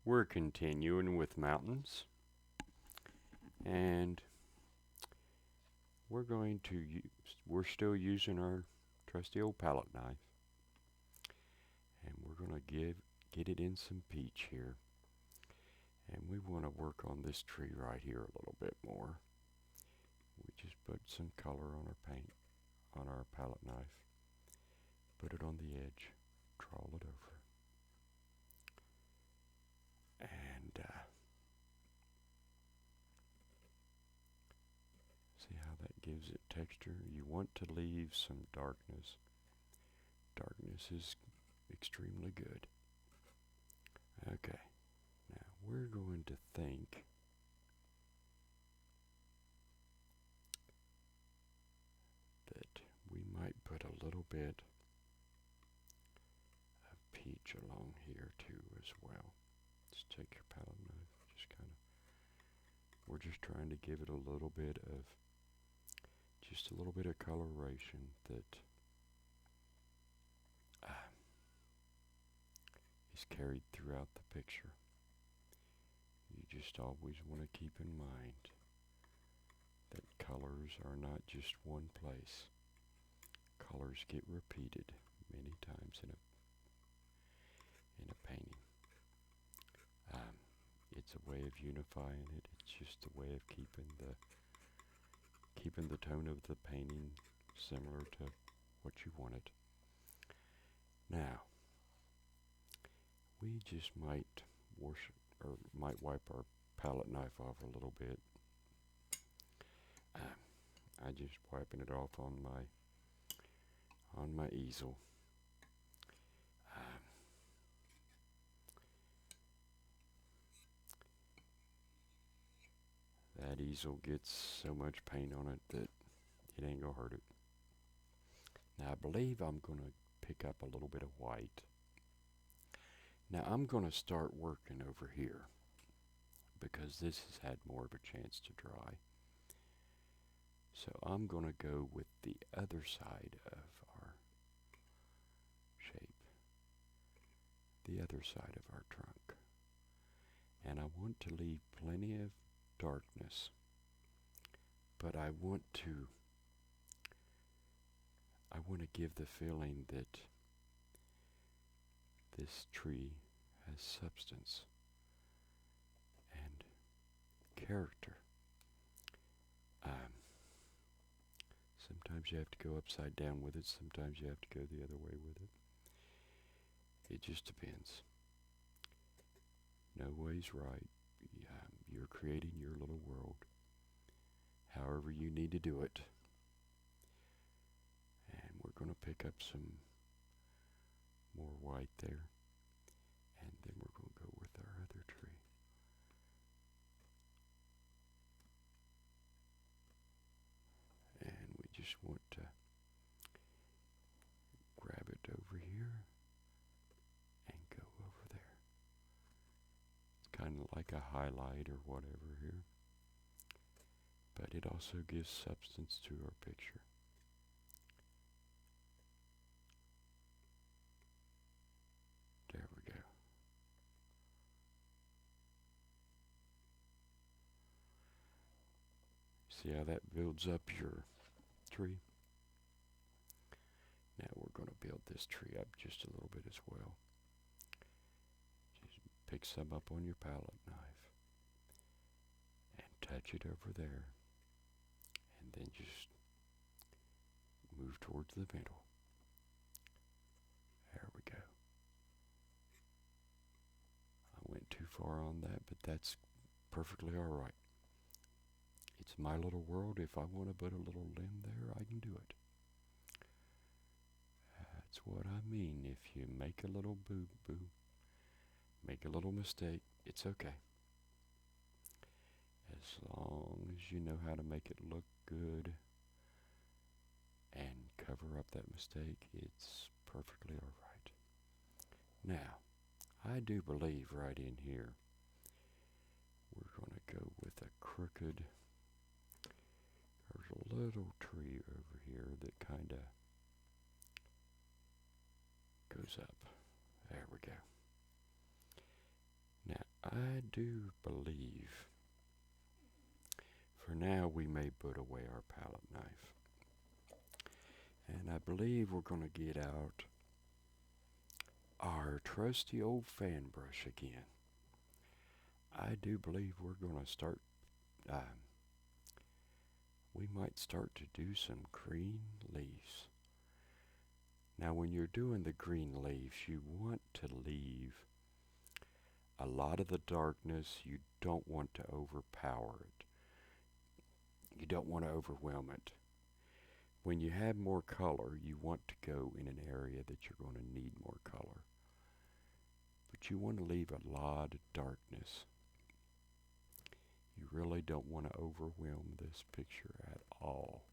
We're continuing with mountains, and we're still using our trusty old palette knife, and we're going to get it in some peach here. And we want to work on this tree right here a little bit more. We just put some color on our paint, on our palette knife, put it on the edge, trawl it over, and see how that gives it texture. You want to leave some darkness. Darkness is extremely good. Okay, now we're going to think that we might put a little bit of peach along here too as well. Just take your palette knife, we're just trying to give it a little bit of, just a little bit of coloration that is carried throughout the picture. You just always want to keep in mind that colors are not just one place. Colors get repeated many times in a painting. It's a way of unifying it. It's just a way of keeping the tone of the painting similar to what you want it. Now, we just might wipe our palette knife off a little bit. I just wiping it off on my easel. That easel gets so much paint on it that it ain't gonna hurt it. Now I believe I'm gonna pick up a little bit of white. Now I'm gonna start working over here because this has had more of a chance to dry. So I'm gonna go with the other side of our shape, the other side of our trunk. And I want to leave plenty of darkness, but I want to give the feeling that this tree has substance and character. Sometimes you have to go upside down with it, sometimes you have to go the other way with it. It just depends. No way's right. You're creating your little world however you need to do it. And we're going to pick up some more white there, and then we're going to go with our other tree. And we just want to grab it over here and go over there. It's kind of like a highlight or whatever here, but it also gives substance to our picture. There we go. See how that builds up your tree? Now we're going to build this tree up just a little bit as well. Just pick some up on your palette knife and touch it over there, and then just move towards the middle. There we go. I went too far on that, but that's perfectly alright. It's my little world. If I want to put a little limb there, I can do it. That's what I mean. If you make a little boo-boo, make a little mistake, it's okay. As long as you know how to make it look good and cover up that mistake, it's perfectly alright. Now, I do believe right in here, we're going to go with a crooked, there's a little tree over here that kind of goes up. There we go. Now, I do believe for now we may put away our palette knife. And I believe we're going to get out our trusty old fan brush again. I do believe we're going to start, we might start to do some green leaves. Now when you're doing the green leaves, you want to leave a lot of the darkness. You don't want to overpower it. You don't want to overwhelm it. When you have more color, you want to go in an area that you're going to need more color. But you want to leave a lot of darkness. You really don't want to overwhelm this picture at all.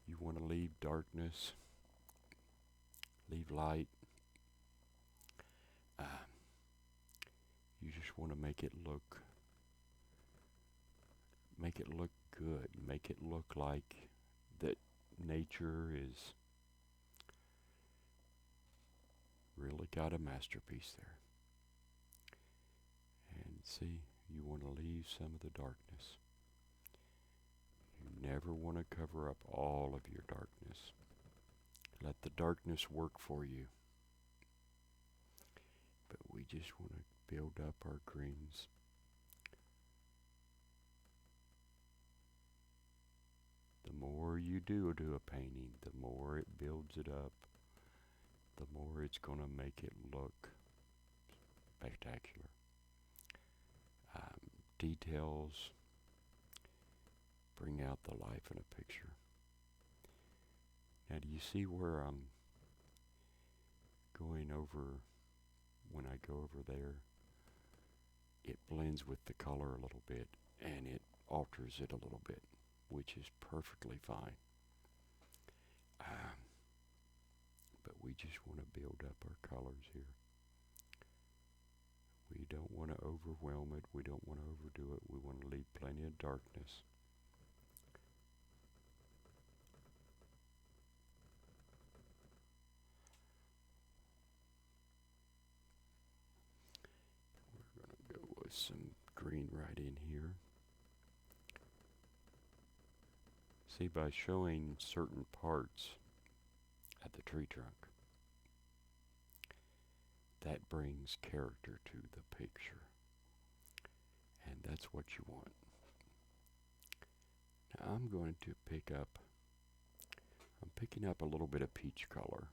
You want to leave darkness, leave light. You just want to make it look good. Make it look like that nature is really got a masterpiece there. And see, you want to leave some of the darkness. You never want to cover up all of your darkness. Let the darkness work for you. But we just want to build up our greens. The more you do a painting, the more it builds it up, the more it's going to make it look spectacular. Details bring out the life in a picture. Now do you see where I'm going over, when I go over there, it blends with the color a little bit and it alters it a little bit, which is perfectly fine. But we just want to build up our colors here. We don't want to overwhelm it. We don't want to overdo it. We want to leave plenty of darkness. We're going to go with some green right in here. See, by showing certain parts at the tree trunk, that brings character to the picture. And that's what you want. Now I'm going to I'm picking up a little bit of peach color.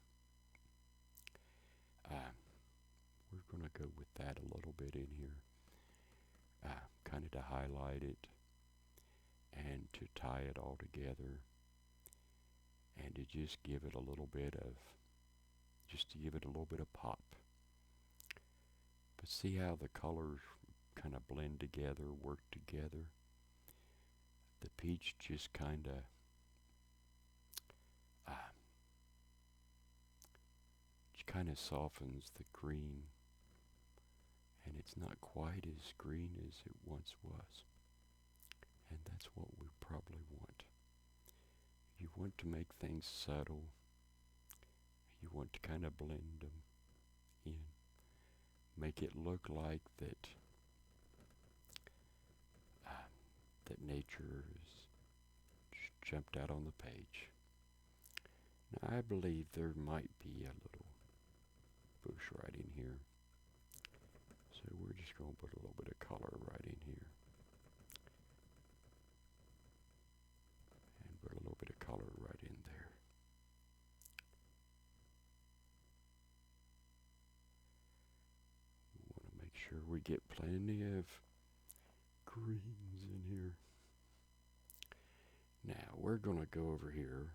We're going to go with that a little bit in here, kind of to highlight it and to tie it all together and to just give it a little bit of, pop. But see how the colors kind of blend together, work together? The peach just kind of softens the green, and it's not quite as green as it once was. And that's what we probably want. You want to make things subtle. You want to kind of blend them in. Make it look like that nature is jumped out on the page. Now I believe there might be a little bush right in here. So we're just going to put a little bit of color right in here. And put a little bit of color right in there. We want to make sure we get plenty of greens in here. Now we're going to go over here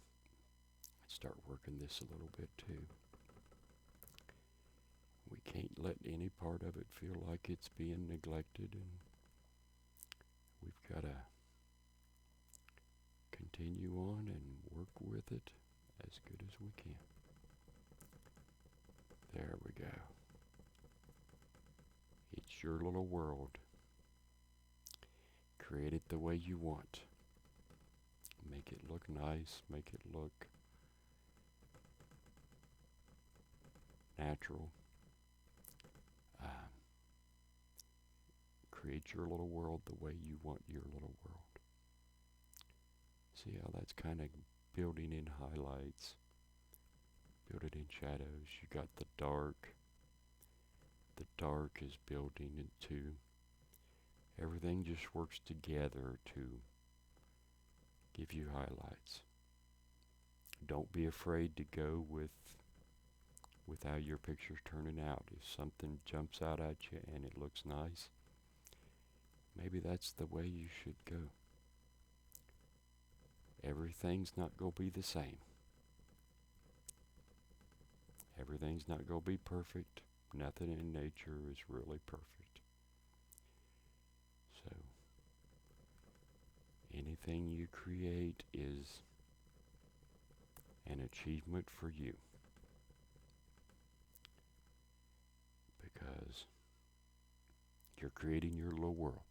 and start working this a little bit too. We can't let any part of it feel like it's being neglected, and we've got to continue on and work with it as good as we can. There we go. It's your little world. Create it the way you want. Make it look nice, make it look natural. create your little world the way you want your little world. See how that's kind of building in highlights, building in shadows. You got the dark. The dark is building into. Everything just works together to give you highlights. Don't be afraid to go with how your picture's turning out. If something jumps out at you and it looks nice, maybe that's the way you should go. Everything's not going to be the same. Everything's not going to be perfect. Nothing in nature is really perfect. So, anything you create is an achievement for you. Because you're creating your little world.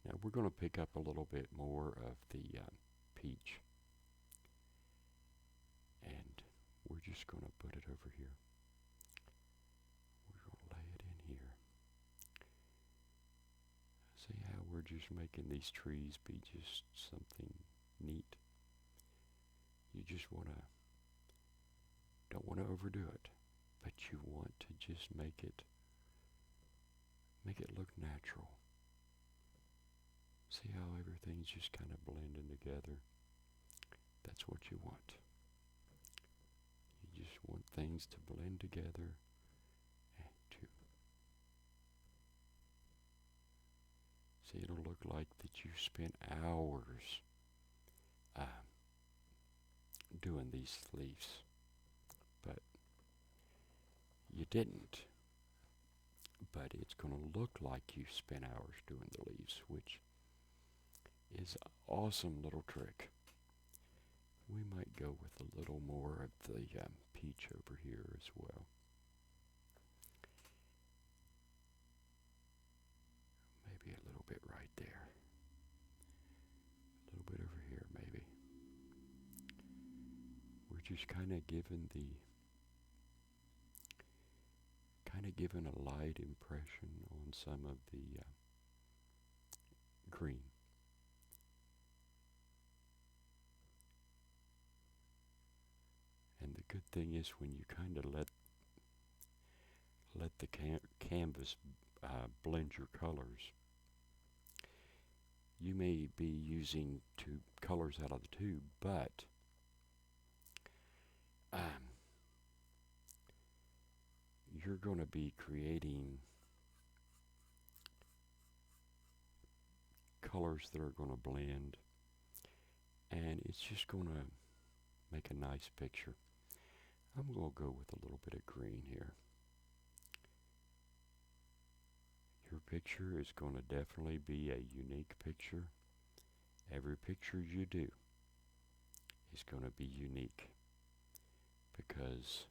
Now we're going to pick up a little bit more of the peach. And we're just going to put it over here. We're going to lay it in here. See how we're just making these trees be just something neat. You just don't want to overdo it, but you want to just make it look natural. See how everything's just kind of blending together? That's what you want. You just want things to blend together and to see, it'll look like that you spent hours doing these leaves, but you didn't. But it's going to look like you spent hours doing the leaves, which is an awesome little trick. We might go with a little more of the peach over here as well. Maybe a little bit right there. A little bit over here maybe. We're just kind of giving a light impression on some of the green. And the good thing is when you kind of let the canvas blend your colors, you may be using colors out of the tube, but you're going to be creating colors that are going to blend, and it's just going to make a nice picture. I'm going to go with a little bit of green here. Your picture is going to definitely be a unique picture. Every picture you do is going to be unique, because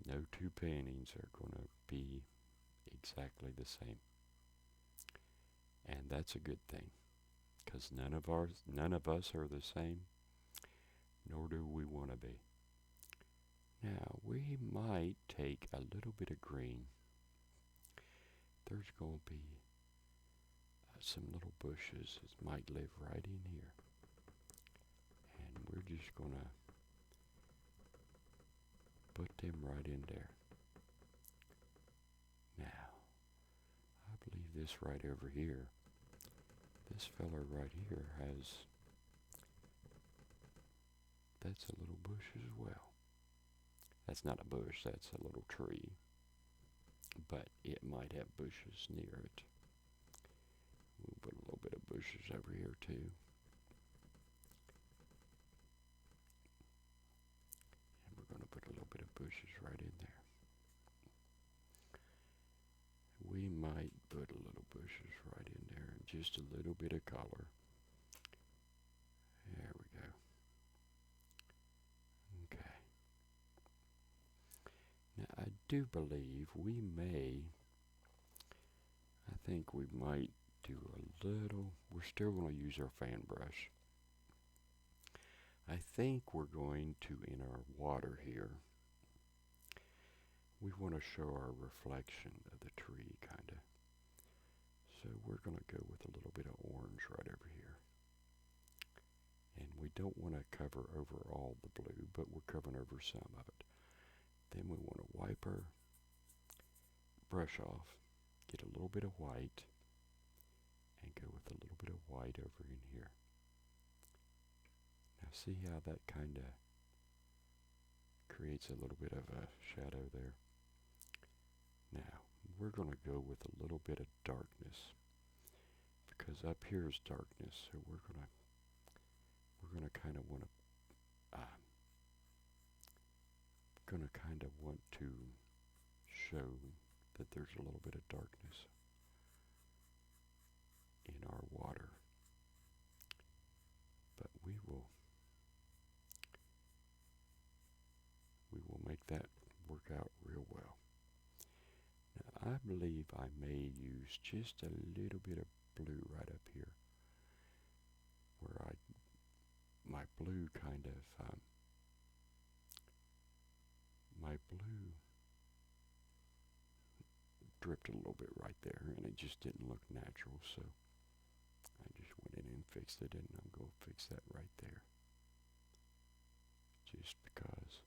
no two paintings are going to be exactly the same. And that's a good thing, because none of us are the same, nor do we want to be. Now, we might take a little bit of green. There's going to be some little bushes that might live right in here. And we're just going to put them right in there. Now, I believe this right over here, this fella right here that's a little bush as well. That's not a bush, that's a little tree. But it might have bushes near it. We'll put a little bit of bushes over here too. And we're going to put a little bit of bushes right in there. We might put a little bushes right in there and just a little bit of color. There we go. Okay. Now I do believe I think we might do a little, we're still going to use our fan brush. I think we're going to, in our water here, we want to show our reflection of the tree, kind of. So we're going to go with a little bit of orange right over here. And we don't want to cover over all the blue, but we're covering over some of it. Then we want to wipe our brush off, get a little bit of white, and go with a little bit of white over in here. Now see how that kind of creates a little bit of a shadow there. Now we're going to go with a little bit of darkness, because up here is darkness, so we're gonna kind of want to show that there's a little bit of darkness in our water, but we will make that work out real well. Now I believe I may use just a little bit of blue right up here, where my blue dripped a little bit right there, and it just didn't look natural, so I just went in and fixed it, and I'm going to fix that right there, just because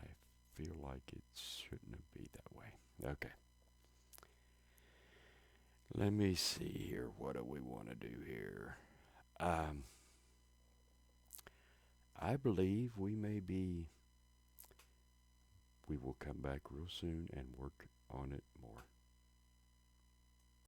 I feel like it shouldn't be that way. Okay. Let me see here. What do we want to do here? I believe we will come back real soon and work on it more.